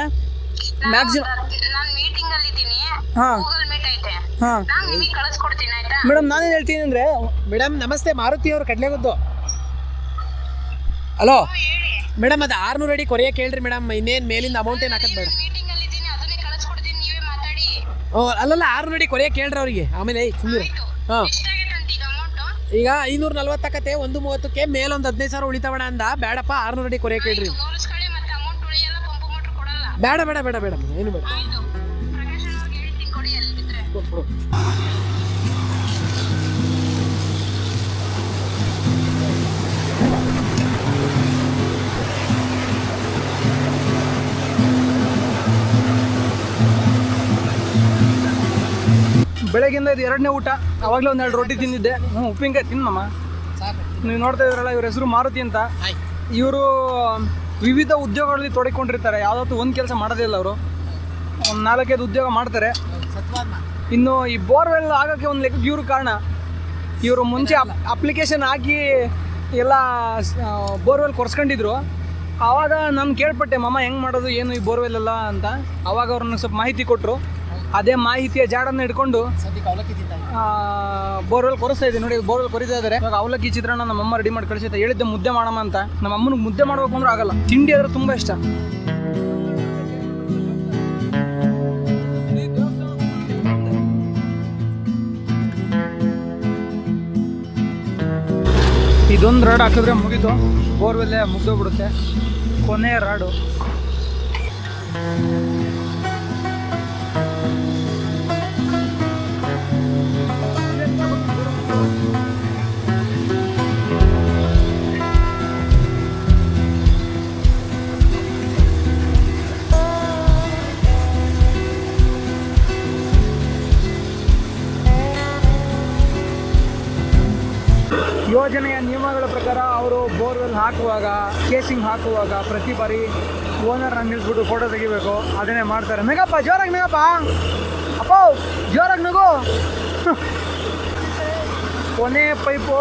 ಮ್ಯಾಕ್ಸಿಮಮ್. ಹಾಂ ಹಾಂ ಮೇಡಮ್, ನಾನೇನು ಹೇಳ್ತೀನಿ ಅಂದರೆ ಮೇಡಮ್ ನಮಸ್ತೆ, ಮಾರುತಿ ಅವರು ಕಡ್ಲೆಗುದ್ದು. ಹಲೋ ಮೇಡಮ್, ಅದು 600 ಅಡಿ ಕೊರಿಯಕ್ಕೆ ಹೇಳ್ರಿ ಮೇಡಮ್. ಇನ್ನೇನು ಮೇಲಿಂದ ಅಮೌಂಟ್ ಏನು ಹಾಕೋದು ಬೇಡ. ಅಲ್ಲಲ್ಲ 600 ಅಡಿ ಕೊರಿಯಕ್ಕೆ ಹೇಳ್ರಿ ಅವ್ರಿಗೆ. ಆಮೇಲೆ ಸುಮ್ಮನೆ. ಹಾಂ, ಈಗ 540 ಆಕತ್ತೆ. 130ಕ್ಕೆ ಮೇಲೊಂದು 15,000 ಉಳಿತಾವಣ ಅಂದ. ಬೇಡಪ್ಪ, 600 ಅಡಿ ಕೊರಿಯಕ್ಕೆ ಹೇಳ್ರಿ. ಬೇಡ ಏನು ಬೇಡ. ಬೆಳಗ್ಗಿಂದ ಇದು 2ನೇ ಊಟ. ಅವಾಗಲೇ ಒಂದೆರಡು ರೊಟ್ಟಿ ತಿಂದಿದ್ದೆ. ಉಪ್ಪಿನಕಾಯಿ ತಿನ್ನಮ್ಮ. ನೀವು ನೋಡ್ತಾ ಇದ್ರಲ್ಲ, ಇವ್ರ ಹೆಸರು ಮಾರುತಿ ಅಂತ. ಇವರು ವಿವಿಧ ಉದ್ಯೋಗಗಳಲ್ಲಿ ತೊಡಗಿಕೊಂಡಿರ್ತಾರೆ. ಯಾವುದಾದ್ರು ಒಂದು ಕೆಲಸ ಮಾಡೋದೇ ಇಲ್ಲ ಅವರು. ಒಂದು 4-5 ಉದ್ಯೋಗ ಮಾಡ್ತಾರೆ. ಇನ್ನು ಈ ಬೋರ್ವೆಲ್ ಆಗೋಕ್ಕೆ ಒಂದು ಲೆಕ್ಕ ಇವ್ರ ಕಾರಣ. ಇವರು ಮುಂಚೆ ಅಪ್ಲಿಕೇಶನ್ ಹಾಕಿ ಎಲ್ಲ ಬೋರ್ವೆಲ್ ಕೊರ್ಸ್ಕೊಂಡಿದ್ರು. ಆವಾಗ ನಾನು ಕೇಳ್ಪಟ್ಟೆ, ಮಾಮ ಹೆಂಗೆ ಮಾಡೋದು ಏನು ಈ ಬೋರ್ವೆಲ್ ಎಲ್ಲ ಅಂತ. ಆವಾಗ ಅವ್ರನ್ನ ಸ್ವಲ್ಪ ಮಾಹಿತಿ ಕೊಟ್ಟರು. ಅದೇ ಮಾಹಿತಿಯ ಜಾಡನ್ನು ಹಿಡ್ಕೊಂಡು ಬೋರ್ವೆಲ್ ಕೊರಿಸ್ತಾ ಇದ್ದೀನಿ. ನೋಡಿ, ಬೋರ್ವೆಲ್ ಕೊರಿತಾ ಇದ್ದಾರೆ. ಇವಾಗ ಅವಲಕ್ಕಿ ಚಿತ್ರಾನ್ನ ನಮ್ಮಮ್ಮ ರೆಡಿ ಮಾಡಿ ಕಳಿಸಿದ್ದೆ. ಹೇಳಿದ್ದೆ ಮುದ್ದೆ ಮಾಡಮ್ಮ ಅಂತ. ನಮ್ಮ ಅಮ್ಮನಿಗೆ ಮುದ್ದೆ ಮಾಡಬೇಕು ಅಂದ್ರೆ ಆಗಲ್ಲ. ತಿಂಡಿ ಆದರೆ ತುಂಬ ಇಷ್ಟ. ಇದೊಂದು ರಾಡ್ ಹಾಕಿದ್ರೆ ಮುಗೀತು, ಬೋರ್ವೆಲ್ಲೇ ಮುಗ್ದೋಗ್ಬಿಡುತ್ತೆ. ಕೊನೆ ರಾಡು. ಯೋಜನೆಯ ನಿಯಮಗಳ ಪ್ರಕಾರ ಅವರು ಬೋರ್ವೆಲ್ ಹಾಕುವಾಗ, ಕೇಸಿಂಗ್ ಹಾಕುವಾಗ ಪ್ರತಿ ಬಾರಿ ಓನರ್ನ ನಿಲ್ಲಿಸ್ಬಿಟ್ಟು ಫೋಟೋ ತೆಗಿಬೇಕು. ಅದನ್ನೇ ಮಾಡ್ತಾರೆ. ನಗಪ್ಪ, ಜೋರಾಗಿ ನಗಪ್ಪ. ಅಪ್ಪ ಜೋರಾಗಿ ನಗು. ಕೊನೆ ಪೈಪು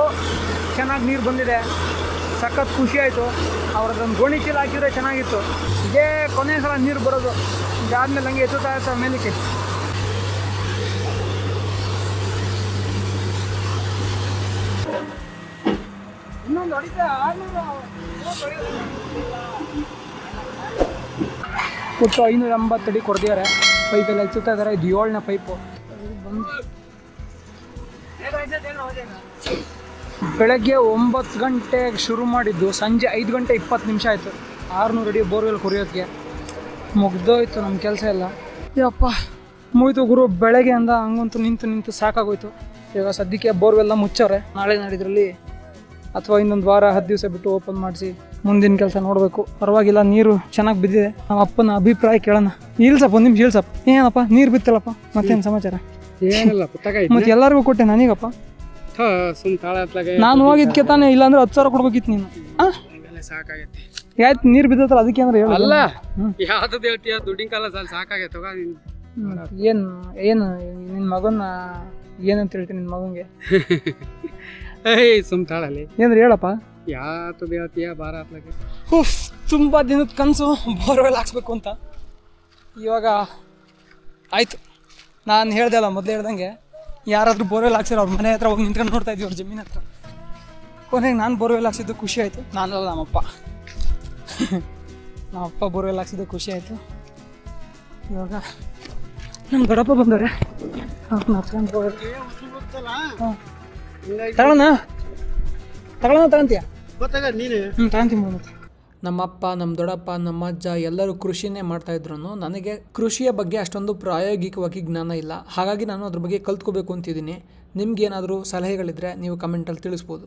ಚೆನ್ನಾಗಿ ನೀರು ಬಂದಿದೆ. ಸಖತ್ ಖುಷಿ ಆಯಿತು. ಅವ್ರದ್ದೊಂದು ಗೋಣಿ ಚೀಲ ಹಾಕಿದ್ರೆ ಚೆನ್ನಾಗಿತ್ತು. ಇದೇ ಕೊನೆ ಸಲ ನೀರು ಬರೋದು. ಇದಾದ್ಮೇಲೆ ಹಂಗೆ ಎತ್ತುತ್ತಾ ಇರ್ತಾರೆ ಮೇಲಕ್ಕೆ. ಒಟ್ಟು 580 ಅಡಿ ಕೊಡ್ದಿದ್ದಾರೆ. ಪೈಪೆಲ್ಲ ಎಚ್ಚುತ್ತಾ ಇದ್ದಾರೆ. ಇದು 7ನೇ ಪೈಪು. ಬೆಳಗ್ಗೆ 9 ಗಂಟೆಗೆ ಶುರು ಮಾಡಿದ್ದು ಸಂಜೆ 5 ಗಂಟೆ 20 ನಿಮಿಷ ಆಯಿತು. 600 ಅಡಿ ಬೋರ್ವೆಲ್ ಕೊರಿಯೋಕ್ಕೆ ಮುಗ್ದೋಯ್ತು ನಮ್ಮ ಕೆಲಸ ಎಲ್ಲ. ಯಪ್ಪ ಮುಗಿತು ಗುರು. ಬೆಳಗ್ಗೆ ಅಂದ ಹಂಗಂತೂ ನಿಂತು ಸಾಕಾಗೋಯ್ತು. ಇವಾಗ ಸದ್ಯಕ್ಕೆ ಬೋರ್ವೆಲ್ಲ ಮುಚ್ಚವ್ರೆ. ನಾಳೆ ನಾಡಿದ್ರಲ್ಲಿ ಅಥವಾ ಇನ್ನೊಂದು ವಾರ 10 ದಿವಸ ಬಿಟ್ಟು ಓಪನ್ ಮಾಡಿಸಿ ಮುಂದಿನ ಕೆಲಸ ನೋಡಬೇಕು. ಪರವಾಗಿಲ್ಲ, ನೀರು ಚೆನ್ನಾಗಿ ಬಿದ್ದಿದೆ. ನಮ್ಮ ಅಪ್ಪನ ಅಭಿಪ್ರಾಯ ಕೇಳೋಣ. ಇಲ್ಸಪ್ಪ, ಒಂದು ನಿಮಿಷ ಇಲ್ಸಪ್ಪ. ಏನಪ್ಪ ನೀರು ಬಿತ್ತಲ್ಲಪ್ಪ, ಮತ್ತೇನು ಸಮಾಚಾರ? ಏನಿಲ್ಲ, ಮತ್ತೆ ಎಲ್ಲರಿಗೂ ಕೊಟ್ಟೆ, ನನಗಪ್ಪ. ನಾನು ಹೋಗಿದ್ಕೆ ತಾನೇ, ಇಲ್ಲಾಂದ್ರೆ 10,000 ಕೊಡ್ಬೇಕಿತ್ತು ನೀನು. ಸಾಕಾಗೈತಿ. ಆಯ್ತು, ನೀರು ಬಿದ್ದತ್ತಲ್ಲ ಅದಕ್ಕೆ ಅಂದ್ರೆ ಹೇಳ. ಅಲ್ಲ, ಯಾವ್ದು ಹೇಳ್ತೀಯ, ದುಡ್ಡಿನ ಕಾಲ ಸಾಕಾಗೈತೆ. ಏನು ನಿನ್ನ ಮಗನ ಏನಂತ ಹೇಳ್ತೀನಿ ನಿನ್ನ ಮಗನಿಗೆ? ಸುಮ್ ತಾಳಲ್ಲಿ ಏನ್ರಿ ಹೇಳಪ್ಪ. ಯಾವ್ದು ಹೇಳ್ತೀಯ, ಬಾರ ಹತ್ಲಾಗೆ. ತುಂಬ ದಿನದ ಕನಸು ಬೋರ್ವೆಲ್ ಹಾಕ್ಸ್ಬೇಕು ಅಂತ. ಇವಾಗ ಆಯಿತು. ನಾನು ಹೇಳ್ದೆ ಅಲ್ಲ, ಮೊದಲೇ ಹೇಳ್ದಂಗೆ, ಯಾರಾದರೂ ಬೋರ್ವೆಲ್ ಹಾಕ್ಸಿರೋ ಅವ್ರ ಮನೆ ಹತ್ರ ಹೋಗಿ ನಿಂತ್ಕೊಂಡು ನೋಡ್ತಾ ಇದ್ವಿ, ಅವ್ರ ಜಮೀನ್ ಹತ್ರ. ಕೊನೆಗೆ ನಾನು ಬೋರ್ವೆಲ್ ಹಾಕ್ಸಿದ್ದು ಖುಷಿ ಆಯಿತು. ನಾನಲ್ಲ, ನಮ್ಮಪ್ಪ ಬೋರ್ವೆಲ್ ಹಾಕ್ಸಿದ್ದು ಖುಷಿ ಆಯಿತು. ಇವಾಗ ನಮ್ಮ ದೊಡ್ಡಪ್ಪ ಬಂದವ್ರೆ. ತಗೊಂತೀಯ? ತಗೊಂತೀನಿ. ನಮ್ಮಪ್ಪ, ನಮ್ಮ ದೊಡ್ಡಪ್ಪ, ನಮ್ಮ ಅಜ್ಜ ಎಲ್ಲರೂ ಕೃಷಿನೇ ಮಾಡ್ತಾಯಿದ್ರು. ನನಗೆ ಕೃಷಿಯ ಬಗ್ಗೆ ಅಷ್ಟೊಂದು ಪ್ರಾಯೋಗಿಕವಾಗಿ ಜ್ಞಾನ ಇಲ್ಲ. ಹಾಗಾಗಿ ನಾನು ಅದ್ರ ಬಗ್ಗೆ ಕಲ್ತ್ಕೋಬೇಕು ಅಂತಿದ್ದೀನಿ. ನಿಮ್ಗೇನಾದರೂ ಸಲಹೆಗಳಿದ್ದರೆ ನೀವು ಕಮೆಂಟಲ್ಲಿ ತಿಳಿಸ್ಬೋದು.